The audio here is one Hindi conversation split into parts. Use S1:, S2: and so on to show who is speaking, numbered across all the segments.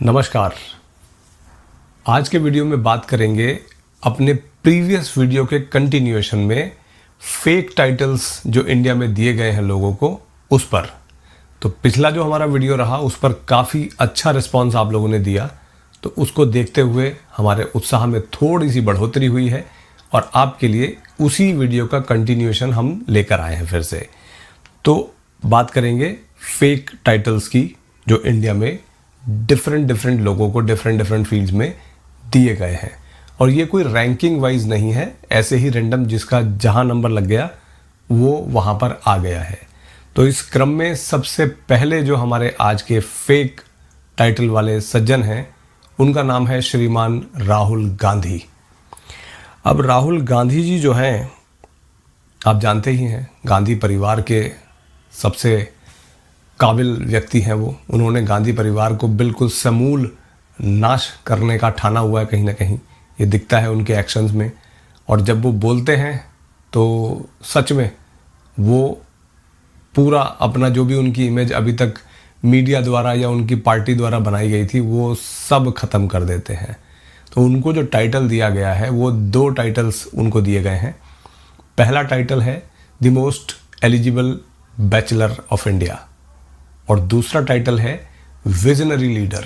S1: नमस्कार। आज के वीडियो में बात करेंगे अपने प्रीवियस वीडियो के कंटिन्यूएशन में फेक टाइटल्स जो इंडिया में दिए गए हैं लोगों को उस पर। तो पिछला जो हमारा वीडियो रहा उस पर काफ़ी अच्छा रिस्पांस आप लोगों ने दिया, तो उसको देखते हुए हमारे उत्साह में थोड़ी सी बढ़ोतरी हुई है और आपके लिए उसी वीडियो का कंटिन्यूएशन हम लेकर आए हैं फिर से। तो बात करेंगे फेक टाइटल्स की जो इंडिया में डिफरेंट लोगों को डिफरेंट फील्ड्स में दिए गए हैं। और ये कोई रैंकिंग वाइज नहीं है, ऐसे ही रैंडम जिसका जहां नंबर लग गया वो वहां पर आ गया है। तो इस क्रम में सबसे पहले जो हमारे आज के फेक टाइटल वाले सज्जन हैं उनका नाम है श्रीमान राहुल गांधी। अब राहुल गांधी जी जो हैं आप जानते ही हैं, गांधी परिवार के सबसे काबिल व्यक्ति हैं वो। उन्होंने गांधी परिवार को बिल्कुल समूल नाश करने का ठाना हुआ है, कहीं ना कहीं ये दिखता है उनके एक्शंस में। और जब वो बोलते हैं तो सच में वो पूरा अपना जो भी उनकी इमेज अभी तक मीडिया द्वारा या उनकी पार्टी द्वारा बनाई गई थी वो सब ख़त्म कर देते हैं। तो उनको जो टाइटल दिया गया है वो 2 टाइटल्स उनको दिए गए हैं। पहला टाइटल है the most eligible bachelor of India और दूसरा टाइटल है विजनरी लीडर।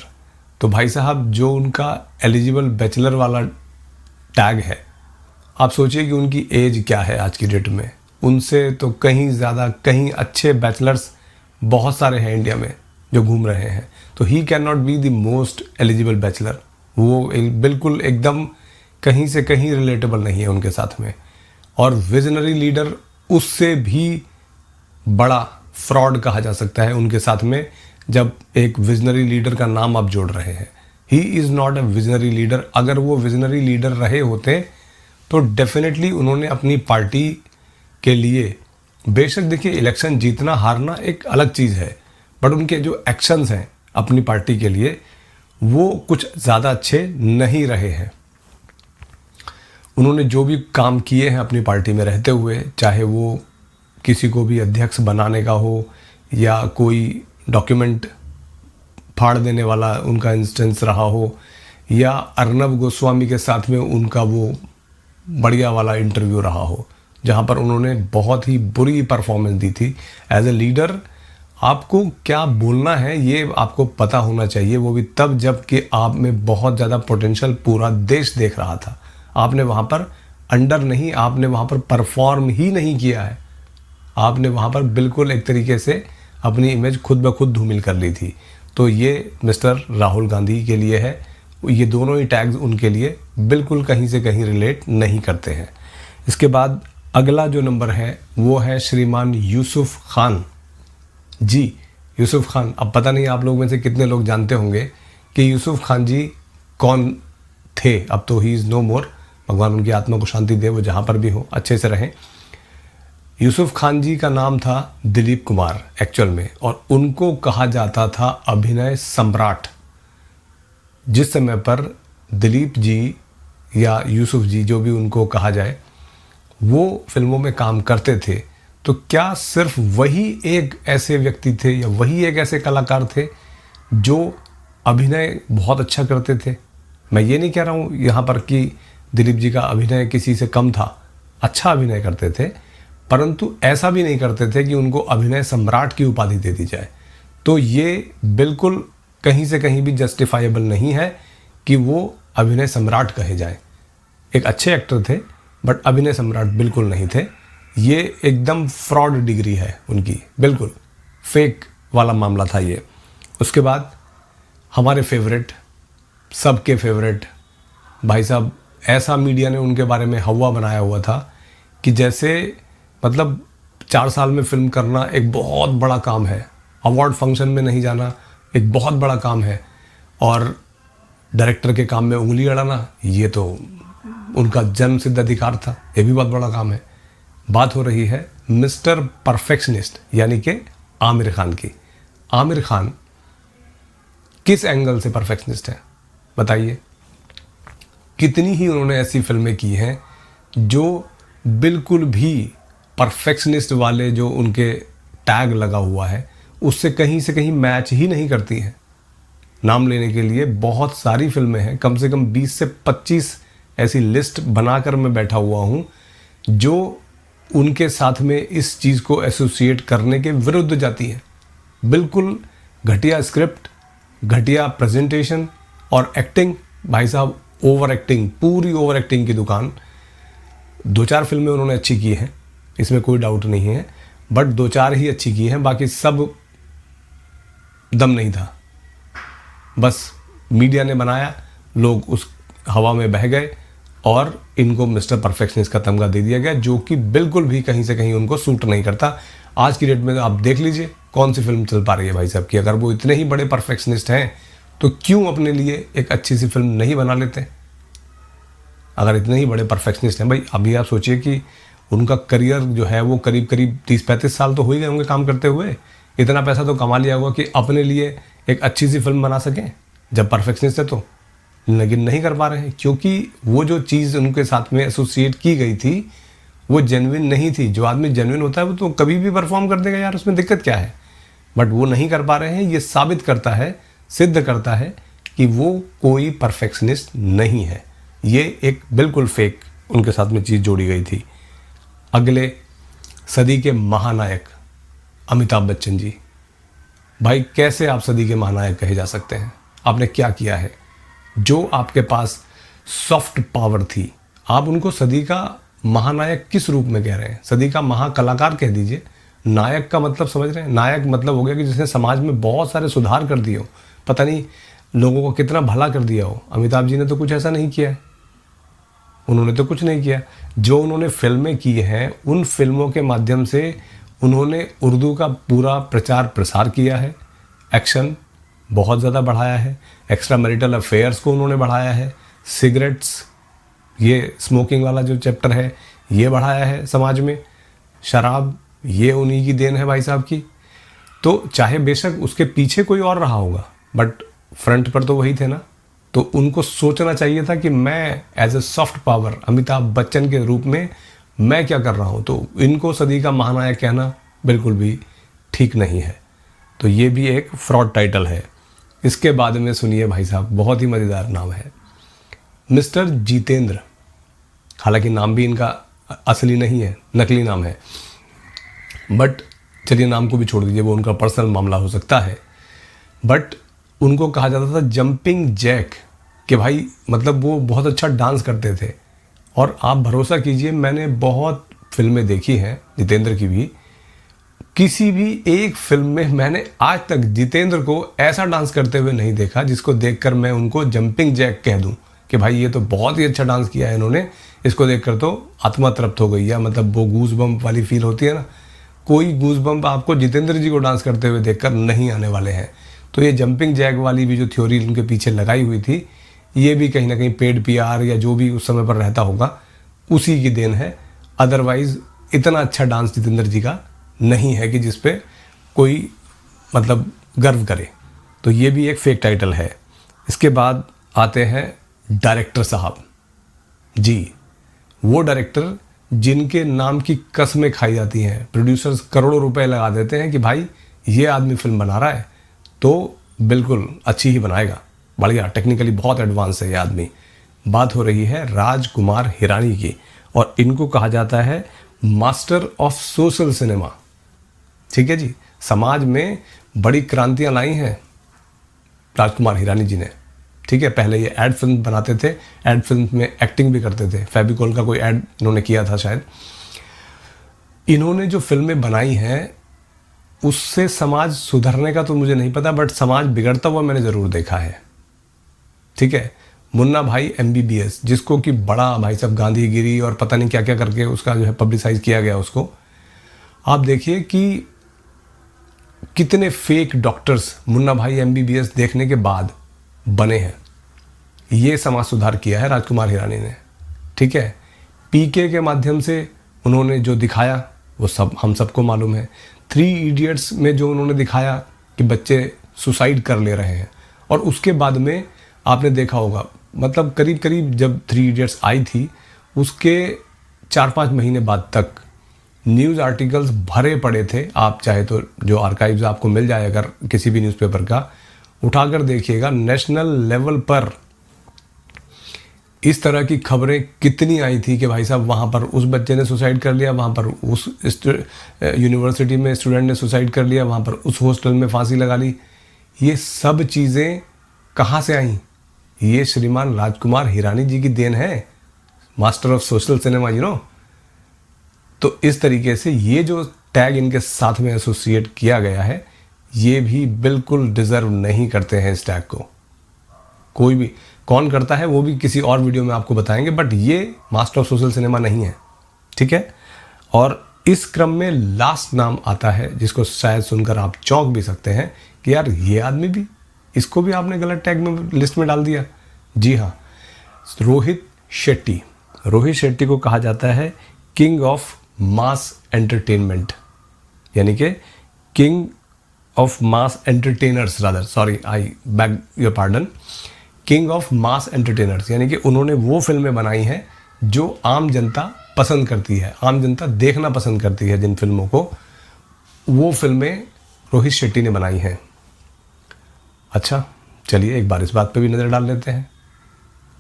S1: तो भाई साहब जो उनका एलिजिबल बैचलर वाला टैग है, आप सोचिए कि उनकी एज क्या है आज की डेट में। उनसे तो कहीं ज़्यादा कहीं अच्छे बैचलर्स बहुत सारे हैं इंडिया में जो घूम रहे हैं। तो he can not be the most eligible bachelor. वो बिल्कुल एकदम कहीं से कहीं रिलेटेबल नहीं है उनके साथ में। और विजनरी लीडर उससे भी बड़ा फ्रॉड कहा जा सकता है उनके साथ में, जब एक विजनरी लीडर का नाम आप जोड़ रहे हैं। He is not a visionary leader. अगर वो विजनरी लीडर रहे होते तो डेफिनेटली उन्होंने अपनी पार्टी के लिए, बेशक देखिए इलेक्शन जीतना हारना एक अलग चीज़ है, बट उनके जो एक्शंस हैं अपनी पार्टी के लिए वो कुछ ज़्यादा अच्छे नहीं रहे हैं। उन्होंने जो भी काम किए हैं अपनी पार्टी में रहते हुए, चाहे वो किसी को भी अध्यक्ष बनाने का हो या कोई डॉक्यूमेंट फाड़ देने वाला उनका इंस्टेंस रहा हो, या अर्नब गोस्वामी के साथ में उनका वो बढ़िया वाला इंटरव्यू रहा हो जहां पर उन्होंने बहुत ही बुरी परफॉर्मेंस दी थी। एज ए लीडर आपको क्या बोलना है ये आपको पता होना चाहिए, वो भी तब जब कि आप में बहुत ज़्यादा पोटेंशियल पूरा देश देख रहा था। आपने वहाँ पर अंडर नहीं, आपने वहाँ पर परफॉर्म ही नहीं किया है। आपने वहाँ पर बिल्कुल एक तरीके से अपनी इमेज खुद ब खुद धूमिल कर ली थी। तो ये मिस्टर राहुल गांधी के लिए है। ये दोनों ही टैग्स उनके लिए बिल्कुल कहीं से कहीं रिलेट नहीं करते हैं। इसके बाद अगला जो नंबर है वो है श्रीमान यूसुफ खान जी। यूसुफ खान, अब पता नहीं आप लोग में से कितने लोग जानते होंगे कि यूसुफ खान जी कौन थे। अब तो ही इज़ नो मोर, भगवान उनकी आत्मा को शांति दे, वो जहाँ पर भी हो अच्छे से रहें। यूसुफ खान जी का नाम था दिलीप कुमार एक्चुअल में, और उनको कहा जाता था अभिनय सम्राट। जिस समय पर दिलीप जी या यूसुफ जी जो भी उनको कहा जाए वो फिल्मों में काम करते थे, तो क्या सिर्फ वही एक ऐसे व्यक्ति थे या वही एक ऐसे कलाकार थे जो अभिनय बहुत अच्छा करते थे। मैं ये नहीं कह रहा हूँ यहाँ पर कि दिलीप जी का अभिनय किसी से कम था, अच्छा अभिनय करते थे, परंतु ऐसा भी नहीं करते थे कि उनको अभिनय सम्राट की उपाधि दे दी जाए। तो ये बिल्कुल कहीं से कहीं भी जस्टिफाइबल नहीं है कि वो अभिनय सम्राट कहे जाएं। एक अच्छे एक्टर थे बट अभिनय सम्राट बिल्कुल नहीं थे। ये एकदम फ्रॉड डिग्री है उनकी, बिल्कुल फेक वाला मामला था ये। उसके बाद हमारे फेवरेट, सबके फेवरेट भाई साहब, ऐसा मीडिया ने उनके बारे में हवा बनाया हुआ था कि जैसे मतलब 4 साल में फिल्म करना एक बहुत बड़ा काम है, अवार्ड फंक्शन में नहीं जाना एक बहुत बड़ा काम है, और डायरेक्टर के काम में उंगली अड़ाना ये तो उनका जन्म सिद्ध अधिकार था, ये भी बहुत बड़ा काम है। बात हो रही है मिस्टर परफेक्शनिस्ट यानी कि आमिर खान की। आमिर खान किस एंगल से परफेक्शनिस्ट है बताइए। कितनी ही उन्होंने ऐसी फिल्में की हैं जो बिल्कुल भी परफेक्शनिस्ट वाले जो उनके टैग लगा हुआ है उससे कहीं से कहीं मैच ही नहीं करती हैं। नाम लेने के लिए बहुत सारी फिल्में हैं, कम से कम 20 से 25 ऐसी लिस्ट बनाकर मैं बैठा हुआ हूँ जो उनके साथ में इस चीज़ को एसोसिएट करने के विरुद्ध जाती हैं। बिल्कुल घटिया स्क्रिप्ट, घटिया प्रेजेंटेशन और एक्टिंग, भाई साहब ओवर एक्टिंग, पूरी ओवर एक्टिंग की दुकान। 2-4 फिल्में उन्होंने अच्छी की हैं, इसमें कोई डाउट नहीं है, बट 2-4 ही अच्छी की हैं, बाकी सब दम नहीं था। बस मीडिया ने बनाया, लोग उस हवा में बह गए और इनको मिस्टर परफेक्शनिस्ट का तमगा दे दिया गया, जो कि बिल्कुल भी कहीं से कहीं उनको सूट नहीं करता। आज की डेट में तो आप देख लीजिए कौन सी फिल्म चल पा रही है भाई साहब की। अगर वो इतने ही बड़े परफेक्शनिस्ट हैं तो क्यों अपने लिए एक अच्छी सी फिल्म नहीं बना लेते? अगर इतने ही बड़े परफेक्शनिस्ट हैं भाई, अभी आप सोचिए कि उनका करियर जो है वो करीब करीब 30-35 साल तो हो ही गए होंगे काम करते हुए। इतना पैसा तो कमा लिया होगा कि अपने लिए एक अच्छी सी फिल्म बना सकें। जब परफेक्शनिस्ट है तो, लेकिन नहीं कर पा रहे हैं क्योंकि वो जो चीज़ उनके साथ में एसोसिएट की गई थी वो जेन्युइन नहीं थी। जो आदमी जेन्युइन होता है वो तो कभी भी परफॉर्म कर देगा यार, उसमें दिक्कत क्या है? बट वो नहीं कर पा रहे हैं। ये साबित करता है, सिद्ध करता है कि वो कोई परफेक्शनिस्ट नहीं है। ये एक बिल्कुल फेक उनके साथ में चीज़ जोड़ी गई थी। अगले सदी के महानायक अमिताभ बच्चन जी, भाई कैसे आप सदी के महानायक कहे जा सकते हैं? आपने क्या किया है? जो आपके पास सॉफ्ट पावर थी, आप उनको सदी का महानायक किस रूप में कह रहे हैं? सदी का महाकलाकार कह दीजिए। नायक का मतलब समझ रहे हैं? नायक मतलब हो गया कि जिसने समाज में बहुत सारे सुधार कर दिए हो, पता नहीं लोगों को कितना भला कर दिया हो। अमिताभ जी ने तो कुछ ऐसा नहीं किया है, उन्होंने तो कुछ नहीं किया। जो उन्होंने फिल्में की हैं, उन फिल्मों के माध्यम से उन्होंने उर्दू का पूरा प्रचार प्रसार किया है, एक्शन बहुत ज़्यादा बढ़ाया है, एक्स्ट्रा मैरिटल अफेयर्स को उन्होंने बढ़ाया है, सिगरेट्स, ये स्मोकिंग वाला जो चैप्टर है ये बढ़ाया है समाज में, शराब ये उन्हीं की देन है भाई साहब की। तो चाहे बेशक उसके पीछे कोई और रहा होगा, बट फ्रंट पर तो वही थे ना। तो उनको सोचना चाहिए था कि मैं as a soft power Amitabh Bachchan के रूप में मैं क्या कर रहा हूँ। तो इनको सदी का महानायक कहना बिल्कुल भी ठीक नहीं है। तो ये भी एक फ्रॉड टाइटल है। इसके बाद में सुनिए भाई साहब, बहुत ही मज़ेदार नाम है, मिस्टर जितेंद्र। हालांकि नाम भी इनका असली नहीं है, नकली नाम है, बट चलिए नाम को भी छोड़ दीजिए, वो उनका पर्सनल मामला हो सकता है। बट उनको कहा जाता था जंपिंग जैक, कि भाई मतलब वो बहुत अच्छा डांस करते थे। और आप भरोसा कीजिए, मैंने बहुत फिल्में देखी हैं जितेंद्र की भी, किसी भी एक फिल्म में मैंने आज तक जितेंद्र को ऐसा डांस करते हुए नहीं देखा जिसको देखकर मैं उनको जंपिंग जैक कह दूं कि भाई ये तो बहुत ही अच्छा डांस किया है इन्होंने, इसको देखकर तो आत्मा तृप्त हो गई है। मतलब वो गूज बम्प वाली फील होती है ना, कोई गूज बम्प आपको जितेंद्र जी को डांस करते हुए देखकर नहीं आने वाले हैं। तो ये जंपिंग जैक वाली भी जो थ्योरी उनके पीछे लगाई हुई थी, ये भी कहीं ना कहीं पेड पीआर या जो भी उस समय पर रहता होगा उसी की देन है। अदरवाइज इतना अच्छा डांस जितेंद्र जी का नहीं है कि जिस पे कोई मतलब गर्व करे। तो ये भी एक फेक टाइटल है। इसके बाद आते हैं डायरेक्टर साहब जी, वो डायरेक्टर जिनके नाम की कस्में खाई जाती हैं। प्रोड्यूसर्स करोड़ों रुपए लगा देते हैं कि भाई ये आदमी फिल्म बना रहा है तो बिल्कुल अच्छी ही बनाएगा, बढ़िया, टेक्निकली बहुत एडवांस है ये आदमी। बात हो रही है राजकुमार हिरानी की, और इनको कहा जाता है मास्टर ऑफ सोशल सिनेमा। ठीक है जी, समाज में बड़ी क्रांतियां लाई हैं राजकुमार हिरानी जी ने। ठीक है, पहले ये एड फिल्म बनाते थे, एड फिल्म में एक्टिंग भी करते थे। फेविकोल का कोई एड इन्होंने किया था शायद। इन्होंने जो फिल्में बनाई हैं उससे समाज सुधरने का तो मुझे नहीं पता, बट समाज बिगड़ता हुआ मैंने ज़रूर देखा है। ठीक है, मुन्ना भाई MBBS, जिसको कि बड़ा भाई साहब गांधीगिरी और पता नहीं क्या क्या करके उसका जो है पब्लिसाइज किया गया उसको। आप देखिए कि कितने फेक डॉक्टर्स मुन्ना भाई MBBS देखने के बाद बने हैं। ये समाज सुधार किया है राजकुमार हिरानी ने। ठीक है, PK के माध्यम से उन्होंने जो दिखाया वो सब हम सबको मालूम है। 3 इडियट्स में जो उन्होंने दिखाया कि बच्चे सुसाइड कर ले रहे हैं, और उसके बाद में आपने देखा होगा मतलब करीब करीब जब 3 इडियट्स आई थी उसके 4-5 महीने बाद तक न्यूज़ आर्टिकल्स भरे पड़े थे। आप चाहे तो जो आर्काइव्स आपको मिल जाए अगर किसी भी न्यूज़पेपर का, उठाकर देखिएगा, नेशनल लेवल पर इस तरह की खबरें कितनी आई थी कि भाई साहब वहाँ पर उस बच्चे ने सुसाइड कर लिया, वहाँ पर उस यूनिवर्सिटी में स्टूडेंट ने सुसाइड कर लिया, वहाँ पर उस हॉस्टल में फांसी लगा ली। ये सब चीज़ें कहाँ से आई? ये श्रीमान राजकुमार हिरानी जी की देन है, master of social cinema, you know. तो इस तरीके से ये जो टैग इनके साथ में एसोसिएट किया गया है, ये भी बिल्कुल डिज़र्व नहीं करते हैं इस टैग को। कोई भी कौन करता है वो भी किसी और वीडियो में आपको बताएंगे, बट ये मास्टर ऑफ सोशल सिनेमा नहीं है, ठीक है। और इस क्रम में लास्ट नाम आता है जिसको शायद सुनकर आप चौंक भी सकते हैं कि यार ये आदमी भी, इसको भी आपने गलत टैग में लिस्ट में डाल दिया। जी हाँ, रोहित शेट्टी। रोहित शेट्टी को कहा जाता है किंग ऑफ मास एंटरटेनमेंट, यानी कि king of mass entertainers, rather, sorry, I bag your pardon, king of mass entertainers, यानी कि उन्होंने वो फिल्में बनाई हैं जो आम जनता पसंद करती है, आम जनता देखना पसंद करती है। जिन फिल्मों को, वो फिल्में रोहित शेट्टी ने बनाई हैं। अच्छा, चलिए एक बार इस बात पे भी नज़र डाल लेते हैं,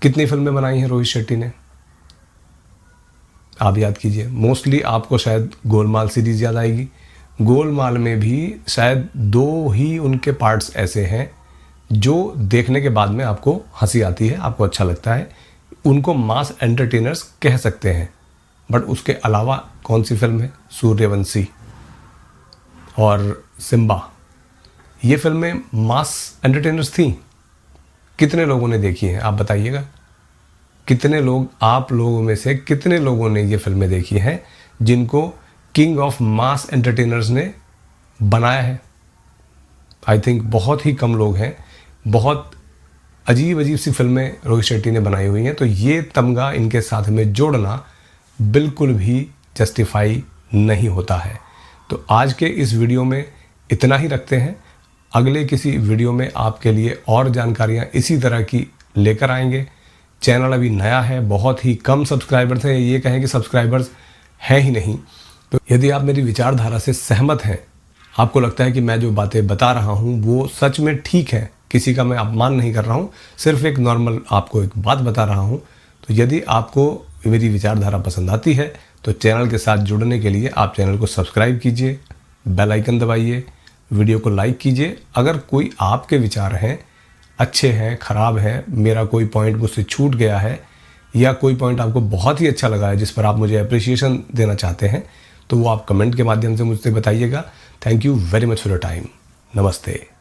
S1: कितनी फिल्में बनाई हैं रोहित शेट्टी ने। आप याद कीजिए, मोस्टली आपको शायद गोलमाल सीरीज़ याद आएगी। गोलमाल में भी शायद 2 ही उनके पार्ट्स ऐसे हैं जो देखने के बाद में आपको हंसी आती है, आपको अच्छा लगता है, उनको मास एंटरटेनर्स कह सकते हैं। बट उसके अलावा कौन सी फिल्म है? सूर्यवंशी और सिम्बा, ये फिल्में मास एंटरटेनर्स थी। कितने लोगों ने देखी हैं आप बताइएगा? कितने लोग, आप लोगों में से कितने लोगों ने ये फिल्में देखी हैं जिनको किंग ऑफ मास एंटरटेनर्स ने बनाया है? आई थिंक बहुत ही कम लोग हैं। बहुत अजीब अजीब सी फिल्में रोहित शेट्टी ने बनाई हुई हैं, तो ये तमगा इनके साथ में जोड़ना बिल्कुल भी जस्टिफाई नहीं होता है। तो आज के इस वीडियो में इतना ही रखते हैं। अगले किसी वीडियो में आपके लिए और जानकारियाँ इसी तरह की लेकर आएंगे। चैनल अभी नया है, बहुत ही कम सब्सक्राइबर्स हैं, ये कहें कि सब्सक्राइबर्स हैं ही नहीं। तो यदि आप मेरी विचारधारा से सहमत हैं, आपको लगता है कि मैं जो बातें बता रहा हूँ वो सच में ठीक है, किसी का मैं अपमान नहीं कर रहा हूँ, सिर्फ एक नॉर्मल आपको एक बात बता रहा हूँ, तो यदि आपको मेरी विचारधारा पसंद आती है तो चैनल के साथ जुड़ने के लिए आप चैनल को सब्सक्राइब कीजिए, बेल आइकन दबाइए, वीडियो को लाइक कीजिए। अगर कोई आपके विचार हैं, अच्छे हैं, ख़राब हैं, मेरा कोई पॉइंट मुझसे छूट गया है, या कोई पॉइंट आपको बहुत ही अच्छा लगा है जिस पर आप मुझे अप्रिसिएशन देना चाहते हैं, तो वो आप कमेंट के माध्यम से मुझसे बताइएगा। Thank you very much for your time. नमस्ते।